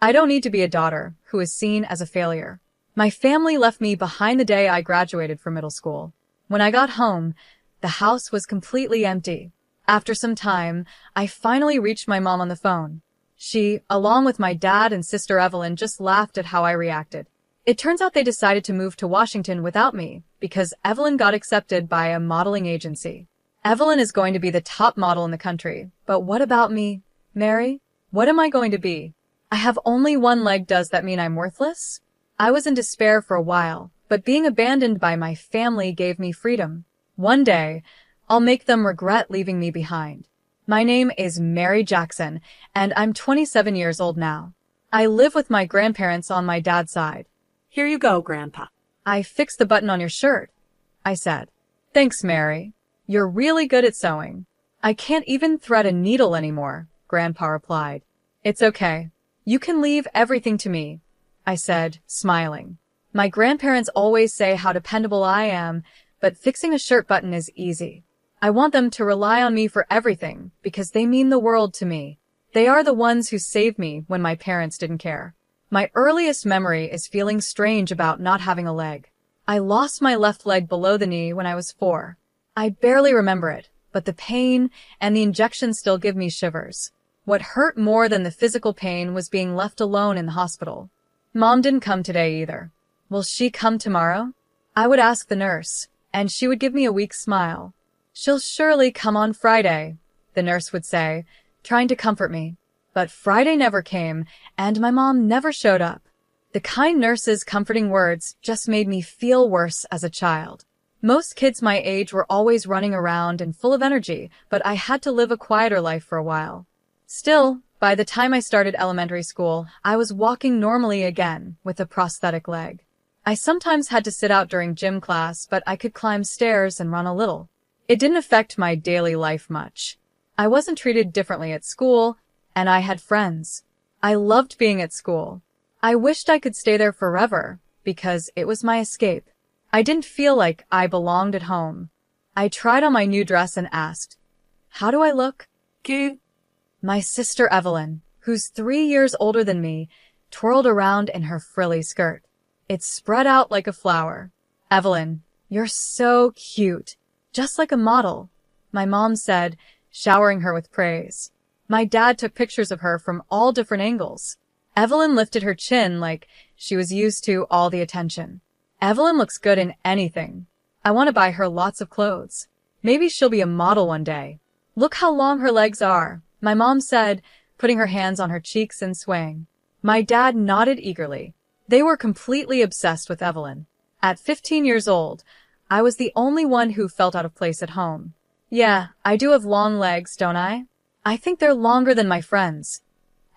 I don't need to be a daughter who is seen as a failure. My family left me behind the day I graduated from middle school. When I got home, the house was completely empty. After some time, I finally reached my mom on the phone. She, along with my dad and sister Evelyn, just laughed at how I reacted. It turns out they decided to move to Washington without me because Evelyn got accepted by a modeling agency. Evelyn is going to be the top model in the country, but what about me, Mary? What am I going to be? I have only one leg. Does that mean I'm worthless? I was in despair for a while, but being abandoned by my family gave me freedom. One day, I'll make them regret leaving me behind. My name is Mary Jackson, and I'm 27 years old now. I live with my grandparents on my dad's side. Here you go, Grandpa. I fixed the button on your shirt, I said. Thanks, Mary. You're really good at sewing. I can't even thread a needle anymore, Grandpa replied. It's okay. You can leave everything to me, I said, smiling. My grandparents always say how dependable I am, but fixing a shirt button is easy. I want them to rely on me for everything because they mean the world to me. They are the ones who saved me when my parents didn't care. My earliest memory is feeling strange about not having a leg. I lost my left leg below the knee when I was 4. I barely remember it, but the pain and the injections still give me shivers. What hurt more than the physical pain was being left alone in the hospital. Mom didn't come today either. Will she come tomorrow? I would ask the nurse, and she would give me a weak smile. She'll surely come on Friday, the nurse would say, trying to comfort me. But Friday never came, and my mom never showed up. The kind nurse's comforting words just made me feel worse as a child. Most kids my age were always running around and full of energy, but I had to live a quieter life for a while. Still, by the time I started elementary school, I was walking normally again with a prosthetic leg. I sometimes had to sit out during gym class, but I could climb stairs and run a little. It didn't affect my daily life much. I wasn't treated differently at school, and I had friends. I loved being at school. I wished I could stay there forever, because it was my escape. I didn't feel like I belonged at home. I tried on my new dress and asked, "How do I look?" Cute. My sister Evelyn, who's 3 years older than me, twirled around in her frilly skirt. It spread out like a flower. "Evelyn, you're so cute. Just like a model," my mom said, showering her with praise. My dad took pictures of her from all different angles. Evelyn lifted her chin like she was used to all the attention. Evelyn looks good in anything. I want to buy her lots of clothes. Maybe she'll be a model one day. Look how long her legs are, my mom said, putting her hands on her cheeks and swaying. My dad nodded eagerly. They were completely obsessed with Evelyn. At 15 years old, I was the only one who felt out of place at home. Yeah, I do have long legs, don't I? I think they're longer than my friends,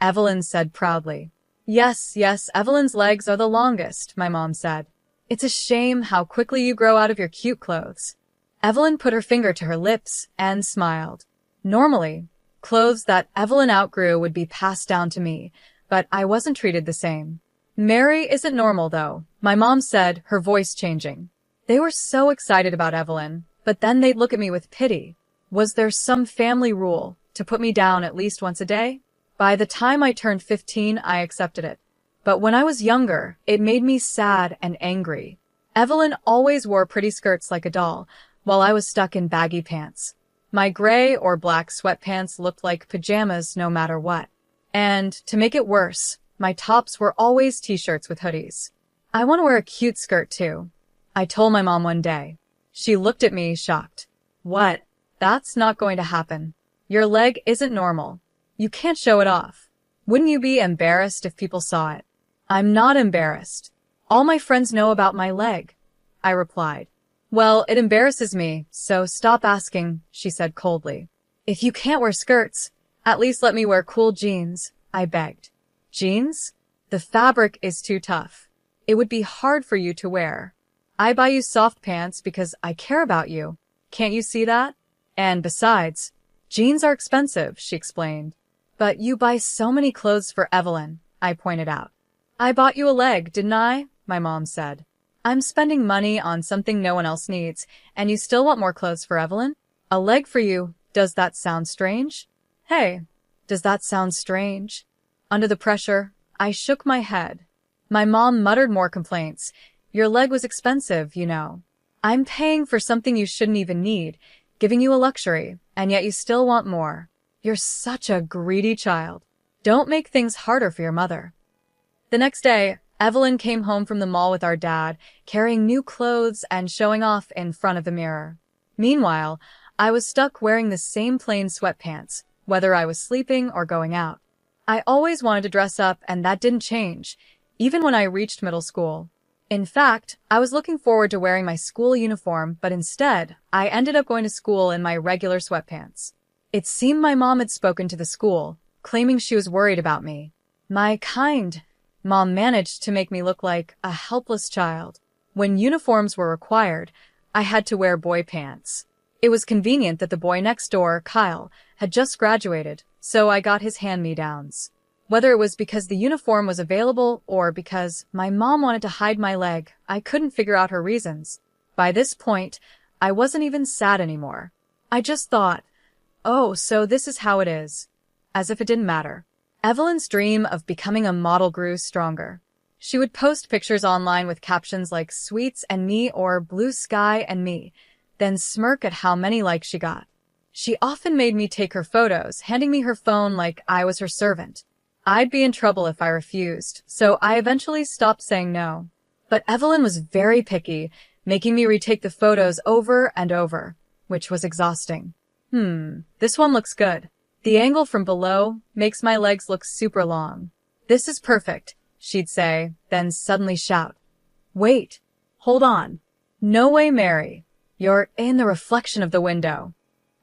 Evelyn said proudly. Yes, Evelyn's legs are the longest, my mom said. It's a shame how quickly you grow out of your cute clothes. Evelyn put her finger to her lips and smiled. Normally, clothes that Evelyn outgrew would be passed down to me, but I wasn't treated the same. Mary isn't normal, though, my mom said, her voice changing. They were so excited about Evelyn, but then they'd look at me with pity. Was there some family rule to put me down at least once a day? By the time I turned 15, I accepted it. But when I was younger, it made me sad and angry. Evelyn always wore pretty skirts like a doll, while I was stuck in baggy pants. My gray or black sweatpants looked like pajamas no matter what. And, to make it worse, my tops were always t-shirts with hoodies. I want to wear a cute skirt too, I told my mom one day. She looked at me, shocked. What? That's not going to happen. Your leg isn't normal. You can't show it off. Wouldn't you be embarrassed if people saw it? I'm not embarrassed. All my friends know about my leg, I replied. Well, it embarrasses me, so stop asking, she said coldly. If you can't wear skirts, at least let me wear cool jeans, I begged. Jeans? The fabric is too tough. It would be hard for you to wear. I buy you soft pants because I care about you. Can't you see that? And besides, jeans are expensive, she explained. But you buy so many clothes for Evelyn, I pointed out. I bought you a leg, didn't I? My mom said. I'm spending money on something no one else needs, and you still want more clothes for Evelyn? A leg for you, does that sound strange? Hey, does that sound strange? Under the pressure, I shook my head. My mom muttered more complaints. Your leg was expensive, you know. I'm paying for something you shouldn't even need, giving you a luxury, and yet you still want more. You're such a greedy child. Don't make things harder for your mother. The next day, Evelyn came home from the mall with our dad, carrying new clothes and showing off in front of the mirror. Meanwhile, I was stuck wearing the same plain sweatpants, whether I was sleeping or going out. I always wanted to dress up, and that didn't change, even when I reached middle school. In fact, I was looking forward to wearing my school uniform, but instead, I ended up going to school in my regular sweatpants. It seemed my mom had spoken to the school, claiming she was worried about me. My kind mom managed to make me look like a helpless child. When uniforms were required, I had to wear boy pants. It was convenient that the boy next door, Kyle, had just graduated, so I got his hand-me-downs. Whether it was because the uniform was available or because my mom wanted to hide my leg, I couldn't figure out her reasons. By this point, I wasn't even sad anymore. I just thought, oh, so this is how it is. As if it didn't matter. Evelyn's dream of becoming a model grew stronger. She would post pictures online with captions like "Sweets and me" or "Blue sky and me," then smirk at how many likes she got. She often made me take her photos, handing me her phone like I was her servant. I'd be in trouble if I refused, so I eventually stopped saying no. But Evelyn was very picky, making me retake the photos over and over, which was exhausting. This one looks good. The angle from below makes my legs look super long. This is perfect, she'd say, then suddenly shout. Wait, hold on. No way, Mary. You're in the reflection of the window.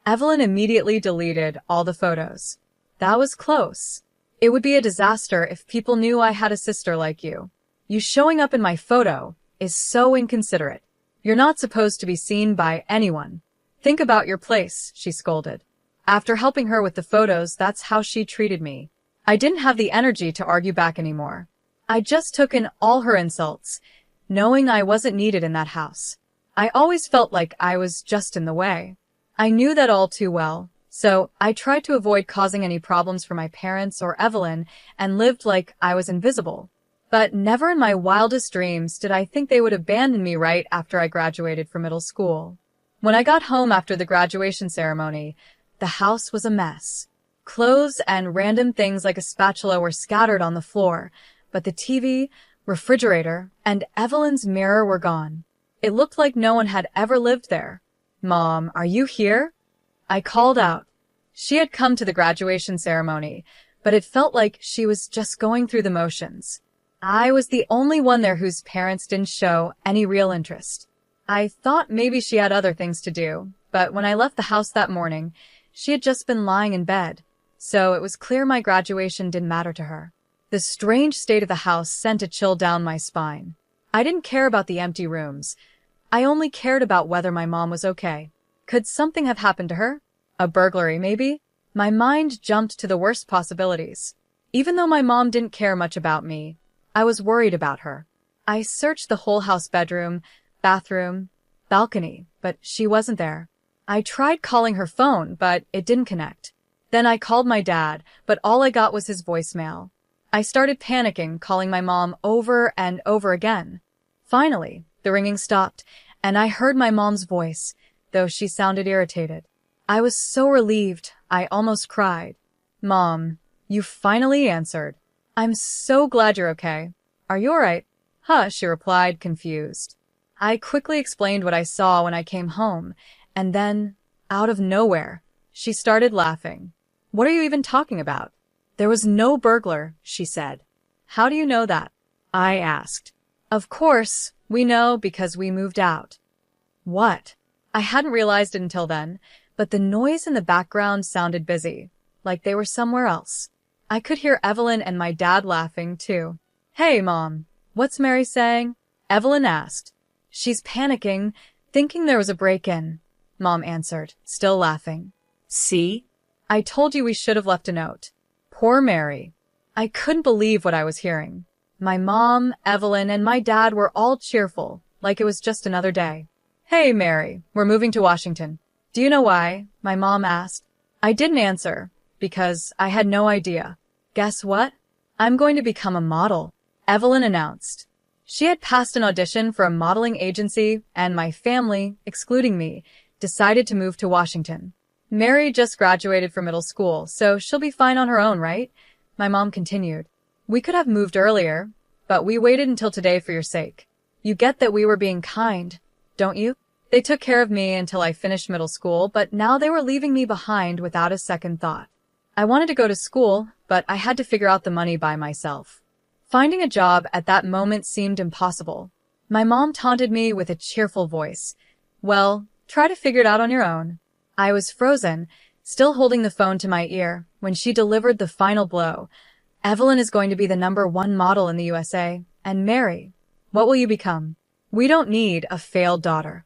Evelyn immediately deleted all the photos. That was close. It would be a disaster if people knew I had a sister like you. You showing up in my photo is so inconsiderate. You're not supposed to be seen by anyone. Think about your place, she scolded. After helping her with the photos, that's how she treated me. I didn't have the energy to argue back anymore. I just took in all her insults, knowing I wasn't needed in that house. I always felt like I was just in the way. I knew that all too well, so I tried to avoid causing any problems for my parents or Evelyn and lived like I was invisible. But never in my wildest dreams did I think they would abandon me right after I graduated from middle school. When I got home after the graduation ceremony, the house was a mess. Clothes and random things like a spatula were scattered on the floor, but the TV, refrigerator, and Evelyn's mirror were gone. It looked like no one had ever lived there. Mom, are you here? I called out. She had come to the graduation ceremony, but it felt like she was just going through the motions. I was the only one there whose parents didn't show any real interest. I thought maybe she had other things to do, but when I left the house that morning, she had just been lying in bed, so it was clear my graduation didn't matter to her. The strange state of the house sent a chill down my spine. I didn't care about the empty rooms. I only cared about whether my mom was okay. Could something have happened to her? A burglary, maybe? My mind jumped to the worst possibilities. Even though my mom didn't care much about me, I was worried about her. I searched the whole house, bedroom, bathroom, balcony, but she wasn't there. I tried calling her phone, but it didn't connect. Then I called my dad, but all I got was his voicemail. I started panicking, calling my mom over and over again. Finally, the ringing stopped, and I heard my mom's voice, though she sounded irritated. I was so relieved, I almost cried. Mom, you finally answered. I'm so glad you're okay. Are you all right? Huh, she replied, confused. I quickly explained what I saw when I came home, and then, out of nowhere, she started laughing. What are you even talking about? There was no burglar, she said. How do you know that? I asked. Of course, we know because we moved out. What? I hadn't realized it until then, but the noise in the background sounded busy, like they were somewhere else. I could hear Evelyn and my dad laughing, too. Hey, Mom, what's Mary saying? Evelyn asked. She's panicking, thinking there was a break-in, Mom answered, still laughing. See? I told you we should have left a note. Poor Mary. I couldn't believe what I was hearing. My mom, Evelyn, and my dad were all cheerful, like it was just another day. Hey, Mary, we're moving to Washington. Do you know why? My mom asked. I didn't answer, because I had no idea. Guess what? I'm going to become a model, Evelyn announced. She had passed an audition for a modeling agency, and my family, excluding me, decided to move to Washington. Mary just graduated from middle school, so she'll be fine on her own, right? My mom continued. We could have moved earlier, but we waited until today for your sake. You get that we were being kind, don't you? They took care of me until I finished middle school, but now they were leaving me behind without a second thought. I wanted to go to school, but I had to figure out the money by myself. Finding a job at that moment seemed impossible. My mom taunted me with a cheerful voice. Well, try to figure it out on your own. I was frozen, still holding the phone to my ear, when she delivered the final blow. Evelyn is going to be the #1 model in the USA, and Mary, what will you become? We don't need a failed daughter.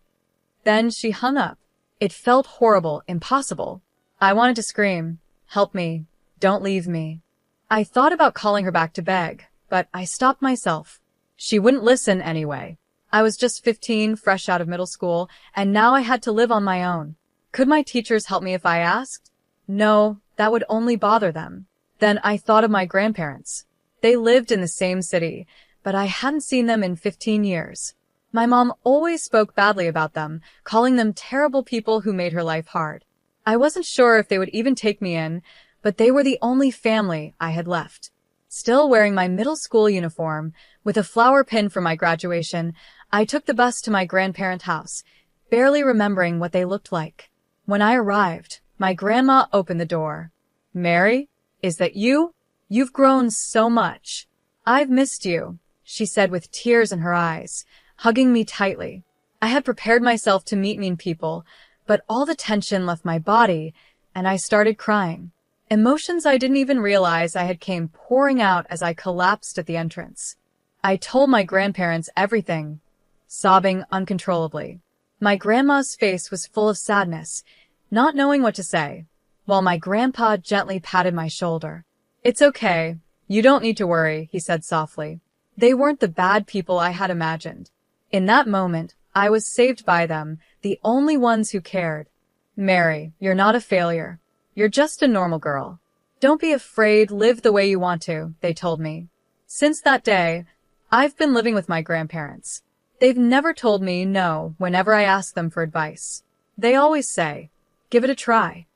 Then she hung up. It felt horrible, impossible. I wanted to scream, help me, don't leave me. I thought about calling her back to beg, but I stopped myself. She wouldn't listen anyway. I was just 15, fresh out of middle school, and now I had to live on my own. Could my teachers help me if I asked? No, that would only bother them. Then I thought of my grandparents. They lived in the same city, but I hadn't seen them in 15 years. My mom always spoke badly about them, calling them terrible people who made her life hard. I wasn't sure if they would even take me in, but they were the only family I had left. Still wearing my middle school uniform, with a flower pin for my graduation, I took the bus to my grandparents' house, barely remembering what they looked like. When I arrived, my grandma opened the door. Mary, is that you? You've grown so much. I've missed you, she said with tears in her eyes, hugging me tightly. I had prepared myself to meet mean people, but all the tension left my body, and I started crying. Emotions I didn't even realize I had came pouring out as I collapsed at the entrance. I told my grandparents everything, sobbing uncontrollably. My grandma's face was full of sadness, not knowing what to say, while my grandpa gently patted my shoulder. It's okay. You don't need to worry, he said softly. They weren't the bad people I had imagined. In that moment, I was saved by them, the only ones who cared. Mary, you're not a failure. You're just a normal girl. Don't be afraid, live the way you want to, they told me. Since that day, I've been living with my grandparents. They've never told me no whenever I ask them for advice. They always say, give it a try.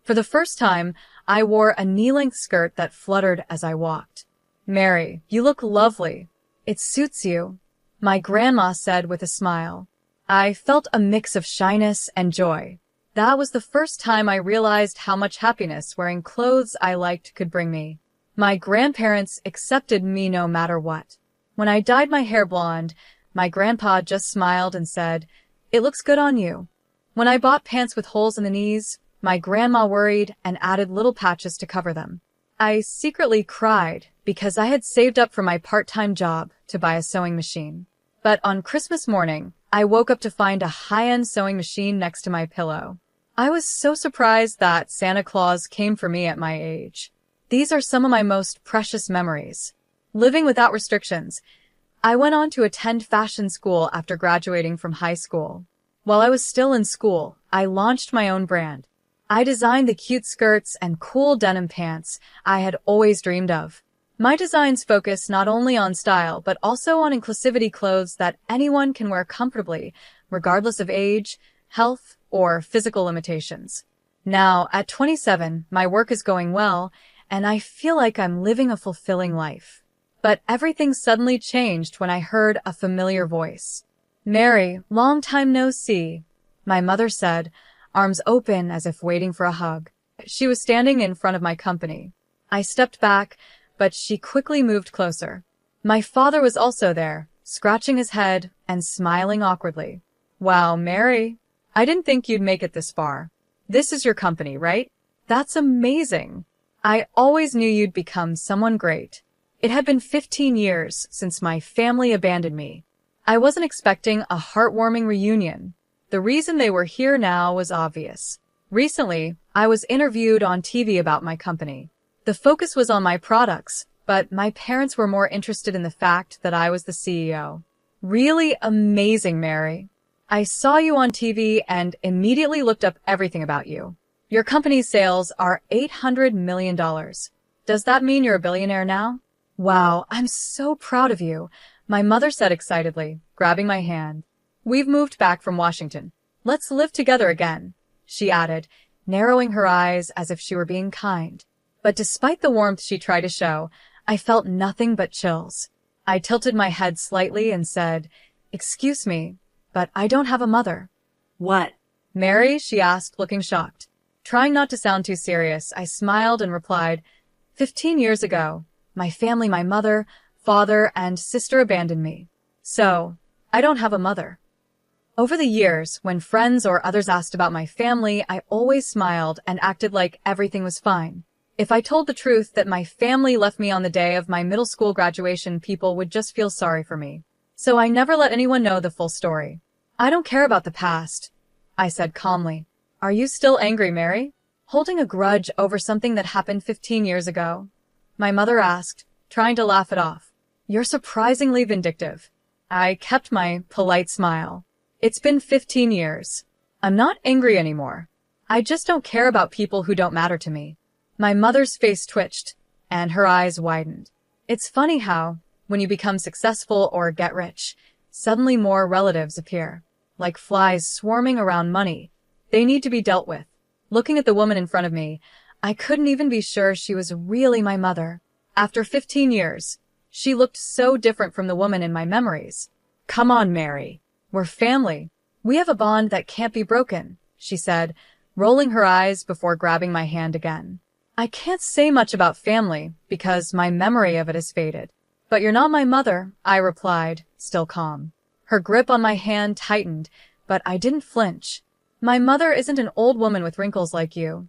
For the first time, I wore a knee-length skirt that fluttered as I walked. Mary, you look lovely. It suits you, my grandma said with a smile. I felt a mix of shyness and joy. That was the first time I realized how much happiness wearing clothes I liked could bring me. My grandparents accepted me no matter what. When I dyed my hair blonde, my grandpa just smiled and said, it looks good on you. When I bought pants with holes in the knees, my grandma worried and added little patches to cover them. I secretly cried because I had saved up for my part-time job to buy a sewing machine. But on Christmas morning, I woke up to find a high-end sewing machine next to my pillow. I was so surprised that Santa Claus came for me at my age. These are some of my most precious memories. Living without restrictions, I went on to attend fashion school after graduating from high school. While I was still in school, I launched my own brand. I designed the cute skirts and cool denim pants I had always dreamed of. My designs focus not only on style, but also on inclusivity clothes that anyone can wear comfortably, regardless of age, health, or physical limitations. Now, at 27, my work is going well, and I feel like I'm living a fulfilling life. But everything suddenly changed when I heard a familiar voice. Mary, long time no see, my mother said, arms open as if waiting for a hug. She was standing in front of my company. I stepped back, but she quickly moved closer. My father was also there, scratching his head and smiling awkwardly. Wow, Mary, I didn't think you'd make it this far. This is your company, right? That's amazing. I always knew you'd become someone great. It had been 15 years since my family abandoned me. I wasn't expecting a heartwarming reunion. The reason they were here now was obvious. Recently, I was interviewed on TV about my company. The focus was on my products, but my parents were more interested in the fact that I was the CEO. Really amazing, Mary. I saw you on TV and immediately looked up everything about you. Your company's sales are $800 million. Does that mean you're a billionaire now? Wow, I'm so proud of you, my mother said excitedly, grabbing my hand. We've moved back from Washington. Let's live together again, she added, narrowing her eyes as if she were being kind. But despite the warmth she tried to show, I felt nothing but chills. I tilted my head slightly and said, "Excuse me, but I don't have a mother." What? "Mary?" she asked, looking shocked. Trying not to sound too serious, I smiled and replied, 15 years ago, my family, my mother, father, and sister abandoned me. So, I don't have a mother." Over the years, when friends or others asked about my family, I always smiled and acted like everything was fine. If I told the truth that my family left me on the day of my middle school graduation, people would just feel sorry for me. So I never let anyone know the full story. "I don't care about the past," I said calmly. "Are you still angry, Mary? Holding a grudge over something that happened 15 years ago?" My mother asked, trying to laugh it off. "You're surprisingly vindictive." I kept my polite smile. "It's been 15 years. I'm not angry anymore. I just don't care about people who don't matter to me." My mother's face twitched, and her eyes widened. It's funny how, when you become successful or get rich, suddenly more relatives appear. Like flies swarming around money, they need to be dealt with. Looking at the woman in front of me, I couldn't even be sure she was really my mother. After 15 years, she looked so different from the woman in my memories. "Come on, Mary. We're family. We have a bond that can't be broken," she said, rolling her eyes before grabbing my hand again. "I can't say much about family because my memory of it has faded." "But you're not my mother," I replied, still calm. Her grip on my hand tightened, but I didn't flinch. "My mother isn't an old woman with wrinkles like you,"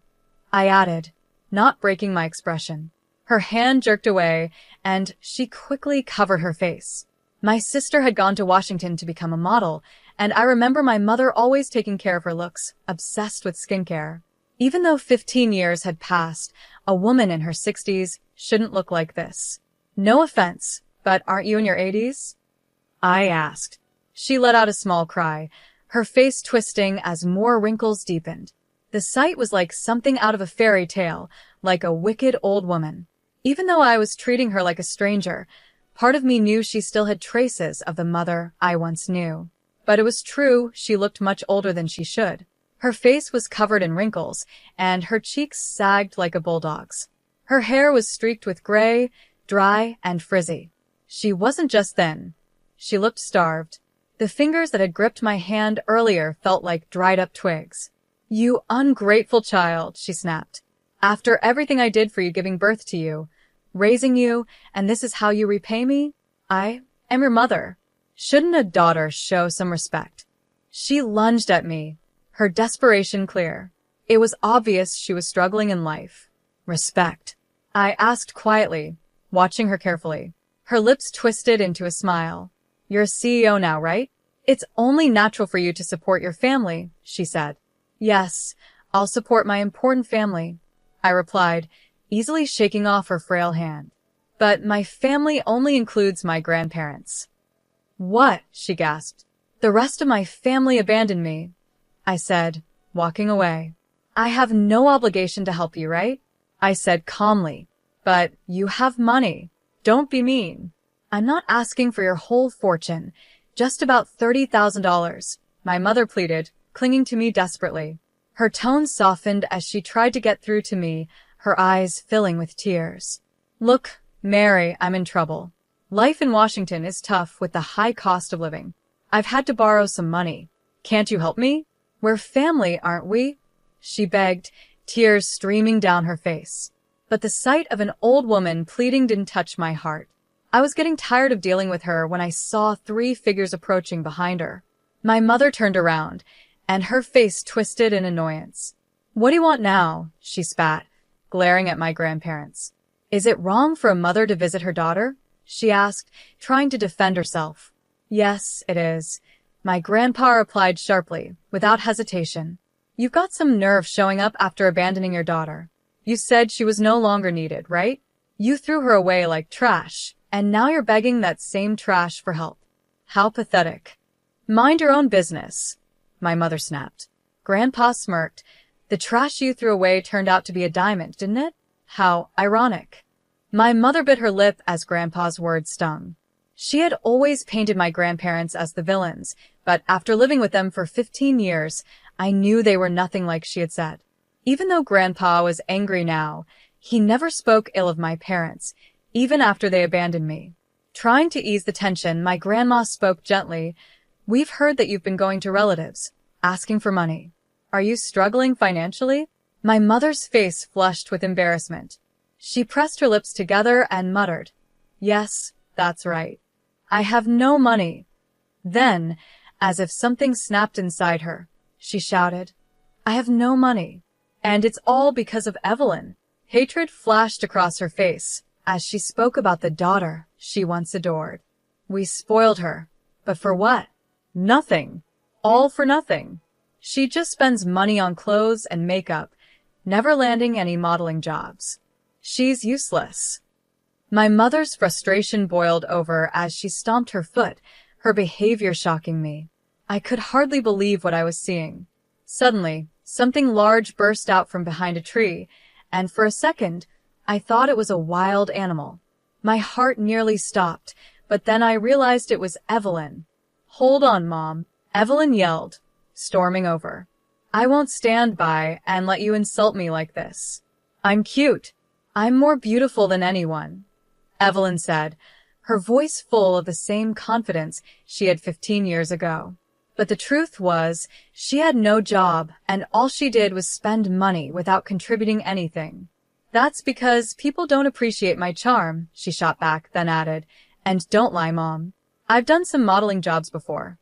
I added, not breaking my expression. Her hand jerked away, and she quickly covered her face. My sister had gone to Washington to become a model, and I remember my mother always taking care of her looks, obsessed with skincare. Even though 15 years had passed, a woman in her 60s shouldn't look like this. "No offense, but aren't you in your 80s? I asked. She let out a small cry, her face twisting as more wrinkles deepened. The sight was like something out of a fairy tale, like a wicked old woman. Even though I was treating her like a stranger, part of me knew she still had traces of the mother I once knew. But it was true, she looked much older than she should. Her face was covered in wrinkles, and her cheeks sagged like a bulldog's. Her hair was streaked with gray, dry, and frizzy. She wasn't just thin. She looked starved. The fingers that had gripped my hand earlier felt like dried-up twigs. "You ungrateful child," she snapped. "After everything I did for you, giving birth to you, raising you, and this is how you repay me? I am your mother. Shouldn't a daughter show some respect?" She lunged at me, her desperation clear. It was obvious she was struggling in life. "Respect?" I asked quietly, watching her carefully. Her lips twisted into a smile. "You're a CEO now, right? It's only natural for you to support your family," she said. "Yes, I'll support my important family," I replied, easily shaking off her frail hand. "But my family only includes my grandparents." "What?" she gasped. "The rest of my family abandoned me," I said, walking away. "I have no obligation to help you, right?" I said calmly. "But you have money. Don't be mean." "I'm not asking for your whole fortune, just about $30,000, my mother pleaded, clinging to me desperately. Her tone softened as she tried to get through to me, her eyes filling with tears. "Look, Mary, I'm in trouble. Life in Washington is tough with the high cost of living. I've had to borrow some money. Can't you help me? We're family, aren't we?" she begged, tears streaming down her face. But the sight of an old woman pleading didn't touch my heart. I was getting tired of dealing with her when I saw 3 figures approaching behind her. My mother turned around, and her face twisted in annoyance. "What do you want now?" she spat, glaring at my grandparents. "Is it wrong for a mother to visit her daughter?" she asked, trying to defend herself. "Yes, it is," my grandpa replied sharply, without hesitation. "You've got some nerve showing up after abandoning your daughter. You said she was no longer needed, right? You threw her away like trash, and now you're begging that same trash for help. How pathetic." "Mind your own business," my mother snapped. Grandpa smirked. "The trash you threw away turned out to be a diamond, didn't it? How ironic." My mother bit her lip as Grandpa's words stung. She had always painted my grandparents as the villains, but after living with them for 15 years, I knew they were nothing like she had said. Even though Grandpa was angry now, he never spoke ill of my parents, even after they abandoned me. Trying to ease the tension, my grandma spoke gently. "We've heard that you've been going to relatives, asking for money. Are you struggling financially?" My mother's face flushed with embarrassment. She pressed her lips together and muttered, "Yes, that's right. I have no money." Then, as if something snapped inside her, she shouted, "I have no money. And it's all because of Evelyn." Hatred flashed across her face as she spoke about the daughter she once adored. "We spoiled her. But for what? Nothing. All for nothing. She just spends money on clothes and makeup, never landing any modeling jobs. She's useless." My mother's frustration boiled over as she stomped her foot, her behavior shocking me. I could hardly believe what I was seeing. Suddenly, something large burst out from behind a tree, and for a second, I thought it was a wild animal. My heart nearly stopped, but then I realized it was Evelyn. "Hold on, Mom," Evelyn yelled, storming over. "I won't stand by and let you insult me like this. I'm cute. I'm more beautiful than anyone," Evelyn said, her voice full of the same confidence she had 15 years ago. But the truth was, she had no job, and all she did was spend money without contributing anything. "That's because people don't appreciate my charm," she shot back, then added, "And don't lie, Mom. I've done some modeling jobs before."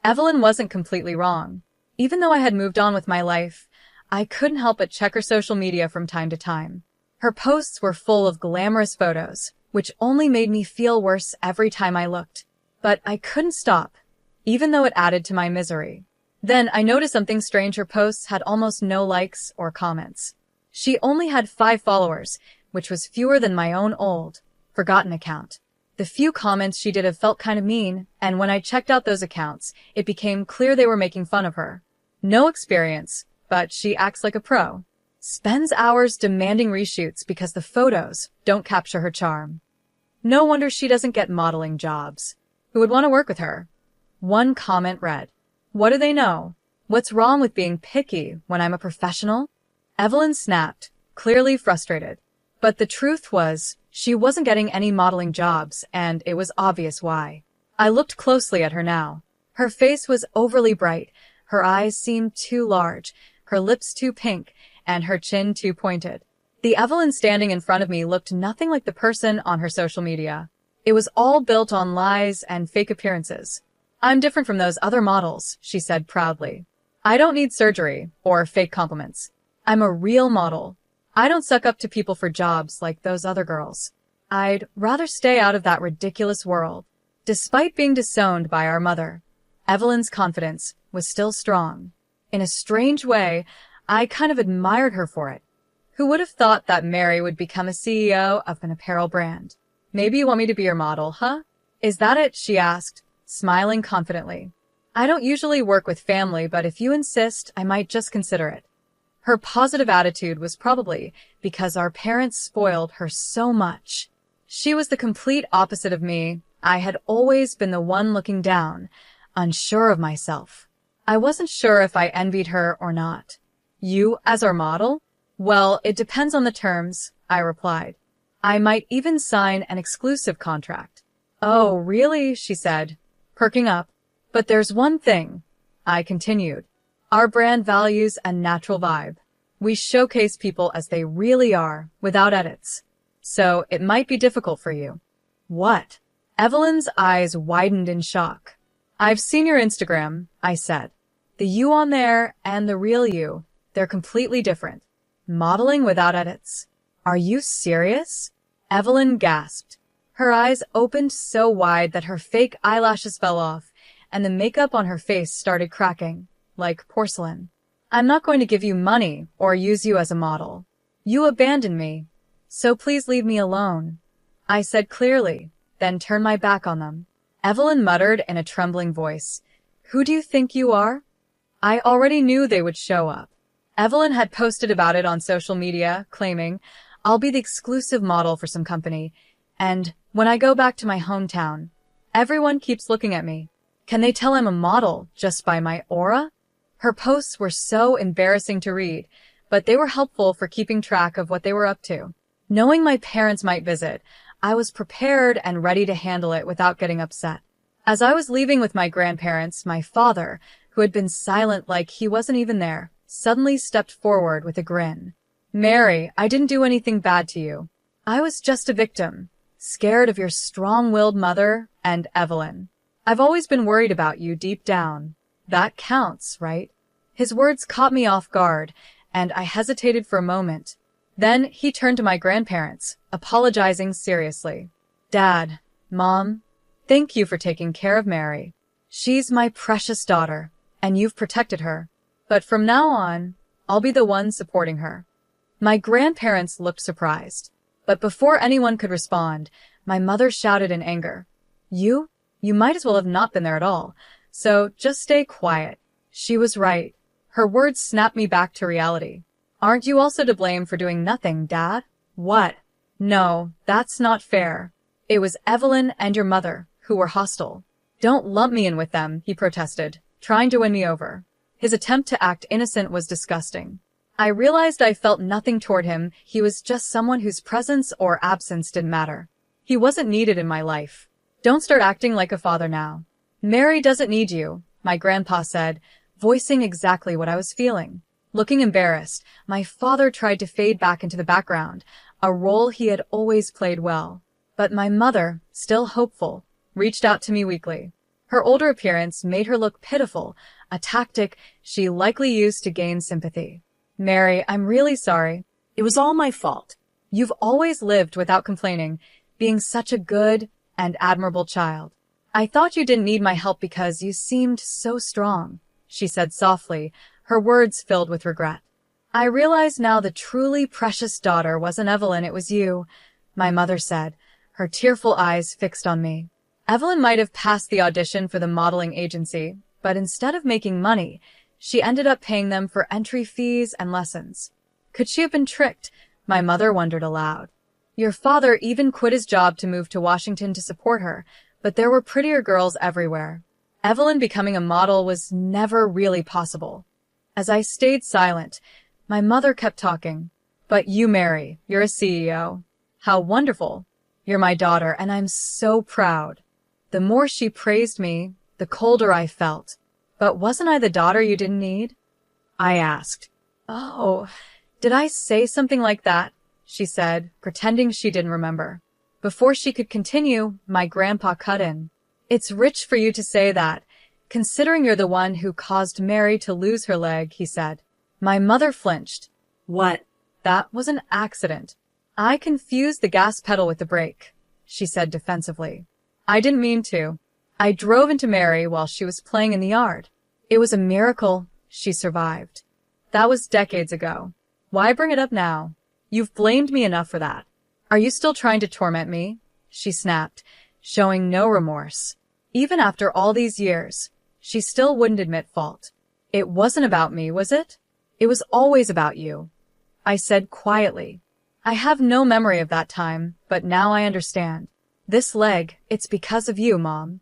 Evelyn wasn't completely wrong. Even though I had moved on with my life, I couldn't help but check her social media from time to time. Her posts were full of glamorous photos, which only made me feel worse every time I looked. But I couldn't stop, even though it added to my misery. Then I noticed something strange. Her posts had almost no likes or comments. She only had 5 followers, which was fewer than my own old, forgotten account. The few comments she did have felt kind of mean, and when I checked out those accounts, it became clear they were making fun of her. No experience, but she acts like a pro. Spends hours demanding reshoots because the photos don't capture her charm. No wonder she doesn't get modeling jobs. Who would want to work with her? One comment read, "What do they know? What's wrong with being picky when I'm a professional?" Evelyn snapped, clearly frustrated. But the truth was, she wasn't getting any modeling jobs, and it was obvious why. I looked closely at her now. Her face was overly bright, her eyes seemed too large, her lips too pink, and her chin too pointed. The Evelyn standing in front of me looked nothing like the person on her social media. It was all built on lies and fake appearances. "I'm different from those other models," she said proudly. "I don't need surgery or fake compliments. I'm a real model. I don't suck up to people for jobs like those other girls. I'd rather stay out of that ridiculous world." Despite being disowned by our mother, Evelyn's confidence was still strong. In a strange way, I kind of admired her for it. Who would have thought that Mary would become a CEO of an apparel brand? "Maybe you want me to be your model, huh? Is that it?" she asked, smiling confidently. "I don't usually work with family, but if you insist, I might just consider it." Her positive attitude was probably because our parents spoiled her so much. She was the complete opposite of me. I had always been the one looking down, unsure of myself. I wasn't sure if I envied her or not. "You as our model?" "Well, it depends on the terms," I replied. "I might even sign an exclusive contract." "Oh, really?" she said, perking up. "But there's one thing," I continued. "Our brand values a natural vibe. We showcase people as they really are, without edits. So it might be difficult for you." "What?" Evelyn's eyes widened in shock. "I've seen your Instagram," I said. "The you on there and the real you, they're completely different. Modeling without edits. Are you serious?" Evelyn gasped. Her eyes opened so wide that her fake eyelashes fell off, and the makeup on her face started cracking, like porcelain. "I'm not going to give you money or use you as a model. You abandoned me, so please leave me alone," I said clearly, then turned my back on them. Evelyn muttered in a trembling voice, "Who do you think you are?" I already knew they would show up. Evelyn had posted about it on social media, claiming, I'll be the exclusive model for some company. And when I go back to my hometown, everyone keeps looking at me. Can they tell I'm a model just by my aura? Her posts were so embarrassing to read, but they were helpful for keeping track of what they were up to. Knowing my parents might visit, I was prepared and ready to handle it without getting upset. As I was leaving with my grandparents, my father, who had been silent like he wasn't even there, suddenly stepped forward with a grin. Mary, I didn't do anything bad to you. I was just a victim, scared of your strong-willed mother and Evelyn. I've always been worried about you deep down. That counts, right? His words caught me off guard, and I hesitated for a moment. Then he turned to my grandparents, apologizing seriously. Dad, Mom, thank you for taking care of Mary. She's my precious daughter, and you've protected her. But from now on, I'll be the one supporting her. My grandparents looked surprised. But before anyone could respond, my mother shouted in anger. You might as well have not been there at all. So just stay quiet. She was right. Her words snapped me back to reality. Aren't you also to blame for doing nothing, Dad? What? No, that's not fair. It was Evelyn and your mother who were hostile. Don't lump me in with them, he protested, trying to win me over. His attempt to act innocent was disgusting. I realized I felt nothing toward him. He was just someone whose presence or absence didn't matter. He wasn't needed in my life. Don't start acting like a father now. Mary doesn't need you, my grandpa said, voicing exactly what I was feeling. Looking embarrassed, my father tried to fade back into the background, a role he had always played well. But my mother, still hopeful, reached out to me weakly. Her older appearance made her look pitiful, a tactic she likely used to gain sympathy. Mary, I'm really sorry. It was all my fault. You've always lived without complaining, being such a good and admirable child. I thought you didn't need my help because you seemed so strong, she said softly, her words filled with regret. I realize now the truly precious daughter wasn't Evelyn, it was you, my mother said, her tearful eyes fixed on me. Evelyn might have passed the audition for the modeling agency, but instead of making money, she ended up paying them for entry fees and lessons. Could she have been tricked? My mother wondered aloud. Your father even quit his job to move to Washington to support her, but there were prettier girls everywhere. Evelyn becoming a model was never really possible. As I stayed silent, my mother kept talking. But you, Mary, you're a CEO. How wonderful. You're my daughter, and I'm so proud. The more she praised me, the colder I felt. But wasn't I the daughter you didn't need? I asked. Oh, did I say something like that? She said, pretending she didn't remember. Before she could continue, my grandpa cut in. It's rich for you to say that, considering you're the one who caused Mary to lose her leg, he said. My mother flinched. What? That was an accident. I confused the gas pedal with the brake, she said defensively. I didn't mean to. I drove into Mary while she was playing in the yard. It was a miracle she survived. That was decades ago. Why bring it up now? You've blamed me enough for that. Are you still trying to torment me? She snapped, showing no remorse. Even after all these years, she still wouldn't admit fault. It wasn't about me, was it? It was always about you. I said quietly. I have no memory of that time, but now I understand. This leg, it's because of you, Mom.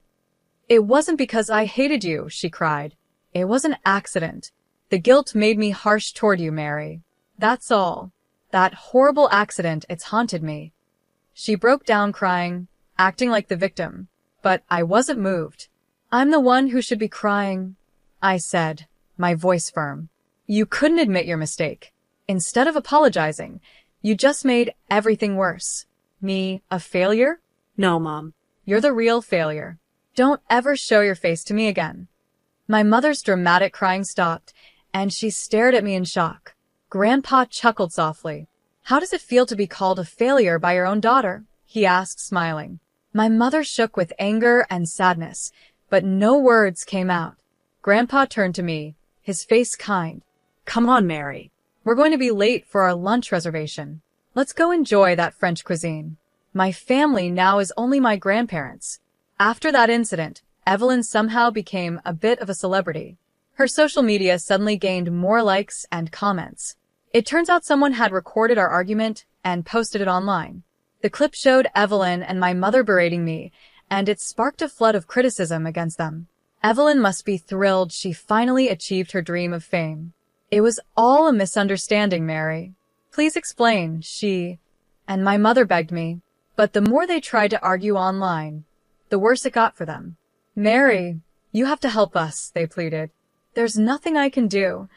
It wasn't because I hated you, she cried. It was an accident. The guilt made me harsh toward you, Mary. That's all. That horrible accident, it's haunted me. She broke down crying, acting like the victim. But I wasn't moved. I'm the one who should be crying, I said, my voice firm. You couldn't admit your mistake. Instead of apologizing, you just made everything worse. Me, a failure? No, Mom. You're the real failure. Don't ever show your face to me again. My mother's dramatic crying stopped, and she stared at me in shock. Grandpa chuckled softly. How does it feel to be called a failure by your own daughter? He asked, smiling. My mother shook with anger and sadness, but no words came out. Grandpa turned to me, his face kind. Come on, Mary. We're going to be late for our lunch reservation. Let's go enjoy that French cuisine. My family now is only my grandparents. After that incident, Evelyn somehow became a bit of a celebrity. Her social media suddenly gained more likes and comments. It turns out someone had recorded our argument and posted it online. The clip showed Evelyn and my mother berating me, and it sparked a flood of criticism against them. Evelyn must be thrilled she finally achieved her dream of fame. It was all a misunderstanding, Mary. Please explain, and my mother begged me. But the more they tried to argue online, the worse it got for them. Mary, you have to help us, they pleaded. There's nothing I can do,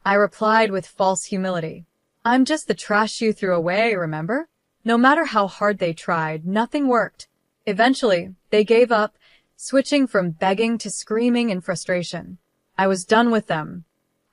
I replied with false humility. I'm just the trash you threw away, remember? No matter how hard they tried, nothing worked. Eventually, they gave up, switching from begging to screaming in frustration. I was done with them.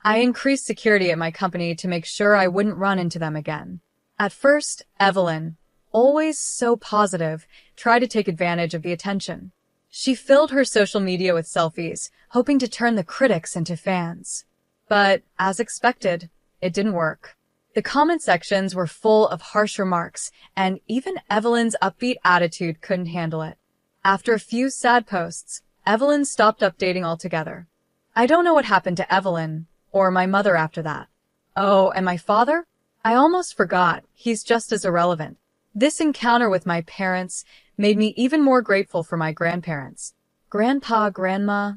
I increased security at my company to make sure I wouldn't run into them again. At first, Evelyn, always so positive, tried to take advantage of the attention. She filled her social media with selfies, hoping to turn the critics into fans. But, as expected, it didn't work. The comment sections were full of harsh remarks, and even Evelyn's upbeat attitude couldn't handle it. After a few sad posts, Evelyn stopped updating altogether. I don't know what happened to Evelyn, or my mother after that. Oh, and my father? I almost forgot, he's just as irrelevant. This encounter with my parents made me even more grateful for my grandparents. Grandpa, Grandma,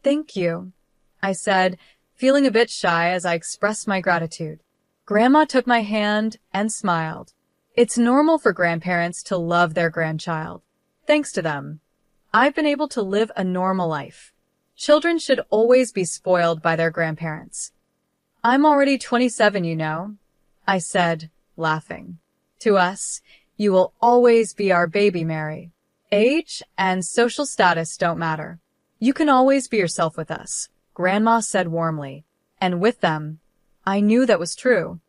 thank you, I said, feeling a bit shy as I expressed my gratitude. Grandma took my hand and smiled. It's normal for grandparents to love their grandchild. Thanks to them, I've been able to live a normal life. Children should always be spoiled by their grandparents. I'm already 27, you know, I said, laughing. To us, you will always be our baby, Mary. Age and social status don't matter. You can always be yourself with us, Grandma said warmly. And with them, I knew that was true.